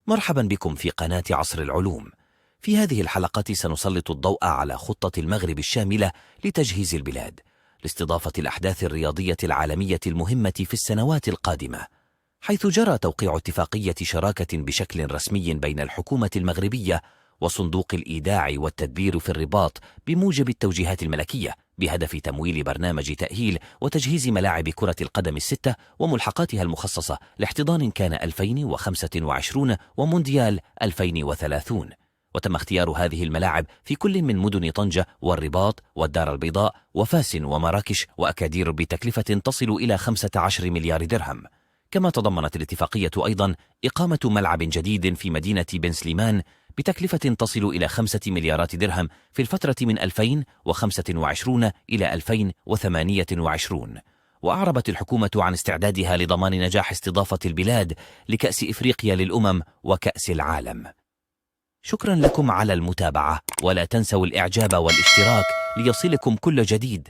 مرحبا بكم في قناة عصر العلوم. في هذه الحلقة سنسلط الضوء على خطة المغرب الشاملة لتجهيز البلاد لاستضافة الأحداث الرياضية العالمية المهمة في السنوات القادمة، حيث جرى توقيع اتفاقية شراكة بشكل رسمي بين الحكومة المغربية وصندوق الإيداع والتدبير في الرباط بموجب التوجيهات الملكية بهدف تمويل برنامج تأهيل وتجهيز ملاعب كرة القدم الستة وملحقاتها المخصصة لاحتضان كان 2025 ومونديال 2030. وتم اختيار هذه الملاعب في كل من مدن طنجة والرباط والدار البيضاء وفاس ومراكش وأكادير بتكلفة تصل إلى 15 مليار درهم. كما تضمنت الاتفاقية أيضا إقامة ملعب جديد في مدينة بن سليمان بتكلفة تصل إلى 5 مليارات درهم في الفترة من 2025 إلى 2028. وأعربت الحكومة عن استعدادها لضمان نجاح استضافة البلاد لكأس إفريقيا للأمم وكأس العالم. شكرا لكم على المتابعة، ولا تنسوا الإعجاب والاشتراك ليصلكم كل جديد.